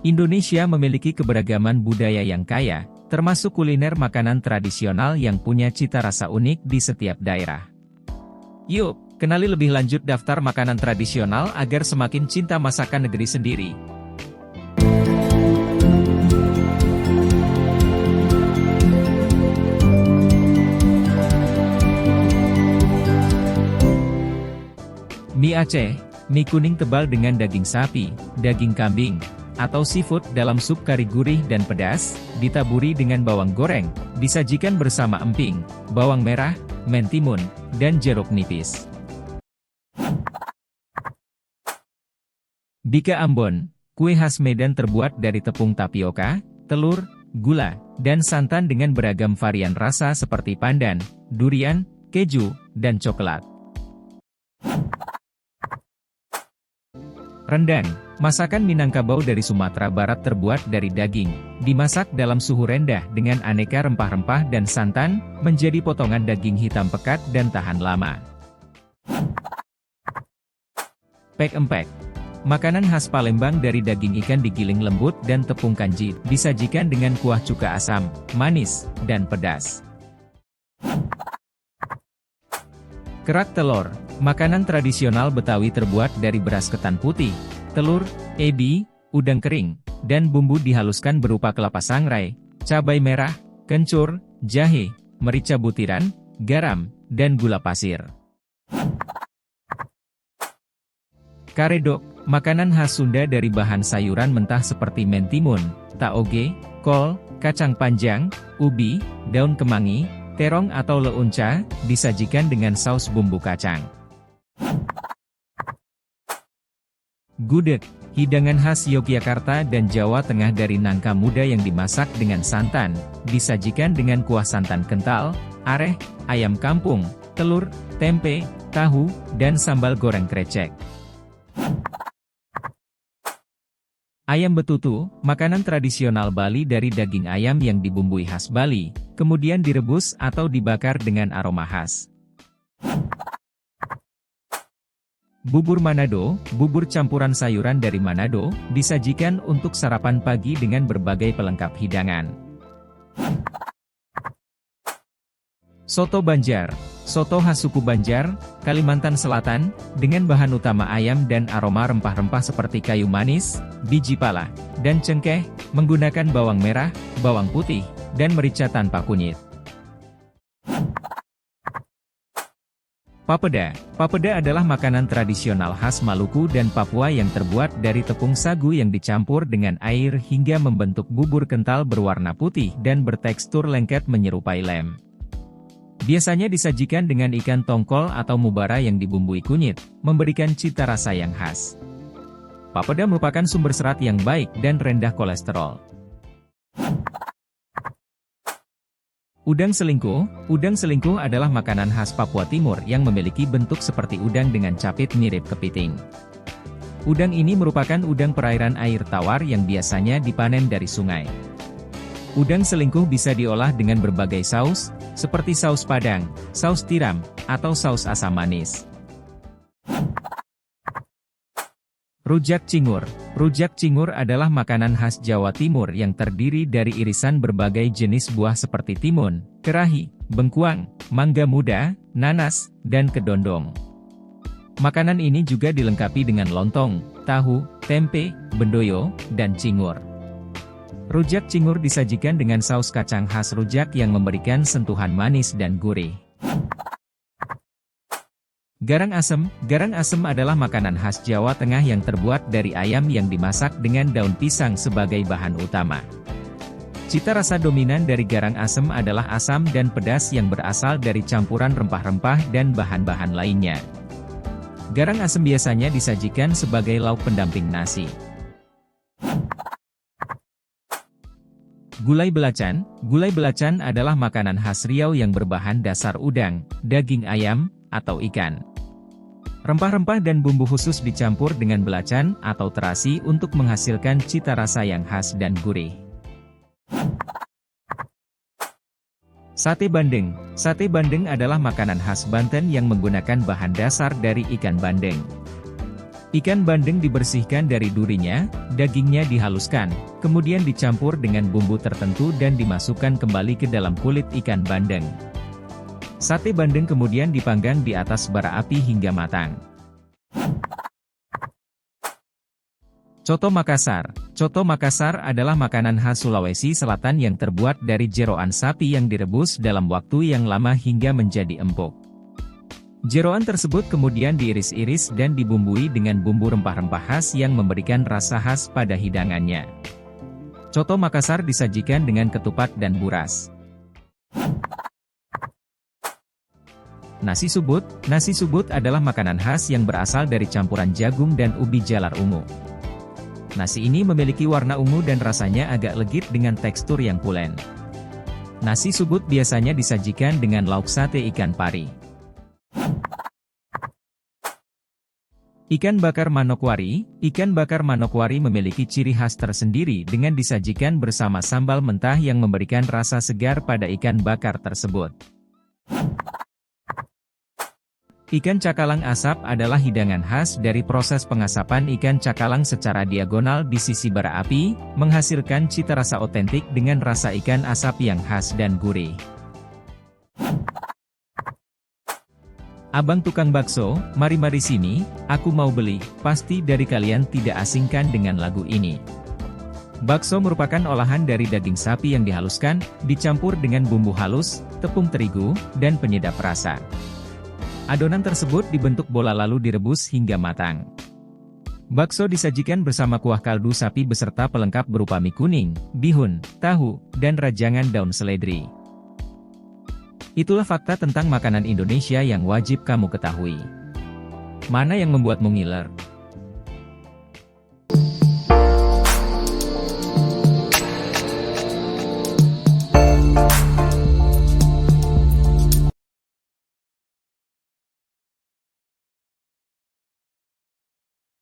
Indonesia memiliki keberagaman budaya yang kaya, termasuk kuliner makanan tradisional yang punya cita rasa unik di setiap daerah. Yuk, kenali lebih lanjut daftar makanan tradisional agar semakin cinta masakan negeri sendiri. Mie Aceh, mie kuning tebal dengan daging sapi, daging kambing, atau seafood dalam sup kari gurih dan pedas, ditaburi dengan bawang goreng, disajikan bersama emping, bawang merah, mentimun, dan jeruk nipis. Bika Ambon, kue khas Medan terbuat dari tepung tapioka, telur, gula, dan santan dengan beragam varian rasa seperti pandan, durian, keju, dan coklat. Rendang, masakan Minangkabau dari Sumatera Barat terbuat dari daging, dimasak dalam suhu rendah dengan aneka rempah-rempah dan santan, menjadi potongan daging hitam pekat dan tahan lama. Pek-empek, makanan khas Palembang dari daging ikan digiling lembut dan tepung kanji, disajikan dengan kuah cuka asam, manis, dan pedas. Kerak telur, makanan tradisional Betawi terbuat dari beras ketan putih, telur, ebi, udang kering, dan bumbu dihaluskan berupa kelapa sangrai, cabai merah, kencur, jahe, merica butiran, garam, dan gula pasir. Karedok, makanan khas Sunda dari bahan sayuran mentah seperti mentimun, taoge, kol, kacang panjang, ubi, daun kemangi, terong atau leunca, disajikan dengan saus bumbu kacang. Gudeg, hidangan khas Yogyakarta dan Jawa Tengah dari nangka muda yang dimasak dengan santan, disajikan dengan kuah santan kental, areh, ayam kampung, telur, tempe, tahu, dan sambal goreng krecek. Ayam betutu, makanan tradisional Bali dari daging ayam yang dibumbui khas Bali, kemudian direbus atau dibakar dengan aroma khas. Bubur Manado, bubur campuran sayuran dari Manado, disajikan untuk sarapan pagi dengan berbagai pelengkap hidangan. Soto Banjar, soto khas suku Banjar, Kalimantan Selatan, dengan bahan utama ayam dan aroma rempah-rempah seperti kayu manis, biji pala, dan cengkeh, menggunakan bawang merah, bawang putih, dan merica tanpa kunyit. Papeda, papeda adalah makanan tradisional khas Maluku dan Papua yang terbuat dari tepung sagu yang dicampur dengan air hingga membentuk bubur kental berwarna putih dan bertekstur lengket menyerupai lem. Biasanya disajikan dengan ikan tongkol atau mubara yang dibumbui kunyit, memberikan cita rasa yang khas. Papeda merupakan sumber serat yang baik dan rendah kolesterol. Udang selingkuh adalah makanan khas Papua Timur yang memiliki bentuk seperti udang dengan capit mirip kepiting. Udang ini merupakan udang perairan air tawar yang biasanya dipanen dari sungai. Udang selingkuh bisa diolah dengan berbagai saus, seperti saus padang, saus tiram, atau saus asam manis. Rujak cingur adalah makanan khas Jawa Timur yang terdiri dari irisan berbagai jenis buah seperti timun, kerahi, bengkuang, mangga muda, nanas, dan kedondong. Makanan ini juga dilengkapi dengan lontong, tahu, tempe, bendoyo, dan cingur. Rujak cingur disajikan dengan saus kacang khas rujak yang memberikan sentuhan manis dan gurih. Garang asem adalah makanan khas Jawa Tengah yang terbuat dari ayam yang dimasak dengan daun pisang sebagai bahan utama. Cita rasa dominan dari garang asem adalah asam dan pedas yang berasal dari campuran rempah-rempah dan bahan-bahan lainnya. Garang asem biasanya disajikan sebagai lauk pendamping nasi. Gulai belacan adalah makanan khas Riau yang berbahan dasar udang, daging ayam, atau ikan. Rempah-rempah dan bumbu khusus dicampur dengan belacan atau terasi untuk menghasilkan cita rasa yang khas dan gurih. Sate bandeng adalah makanan khas Banten yang menggunakan bahan dasar dari ikan bandeng. Ikan bandeng dibersihkan dari durinya, dagingnya dihaluskan, kemudian dicampur dengan bumbu tertentu dan dimasukkan kembali ke dalam kulit ikan bandeng. Sate bandeng kemudian dipanggang di atas bara api hingga matang. Coto Makassar. Coto Makassar adalah makanan khas Sulawesi Selatan yang terbuat dari jeroan sapi yang direbus dalam waktu yang lama hingga menjadi empuk. Jeroan tersebut kemudian diiris-iris dan dibumbui dengan bumbu rempah-rempah khas yang memberikan rasa khas pada hidangannya. Coto Makassar disajikan dengan ketupat dan buras. Nasi subut. Nasi subut adalah makanan khas yang berasal dari campuran jagung dan ubi jalar ungu. Nasi ini memiliki warna ungu dan rasanya agak legit dengan tekstur yang pulen. Nasi subut biasanya disajikan dengan lauk sate ikan pari. Ikan bakar manokwari. Ikan bakar manokwari memiliki ciri khas tersendiri dengan disajikan bersama sambal mentah yang memberikan rasa segar pada ikan bakar tersebut. Ikan cakalang asap adalah hidangan khas dari proses pengasapan ikan cakalang secara diagonal di sisi bara api, menghasilkan cita rasa otentik dengan rasa ikan asap yang khas dan gurih. Abang tukang bakso, mari-mari sini, aku mau beli, pasti dari kalian tidak asingkan dengan lagu ini. Bakso merupakan olahan dari daging sapi yang dihaluskan, dicampur dengan bumbu halus, tepung terigu, dan penyedap rasa. Adonan tersebut dibentuk bola lalu direbus hingga matang. Bakso disajikan bersama kuah kaldu sapi beserta pelengkap berupa mie kuning, bihun, tahu, dan rajangan daun seledri. Itulah fakta tentang makanan Indonesia yang wajib kamu ketahui. Mana yang membuatmu ngiler?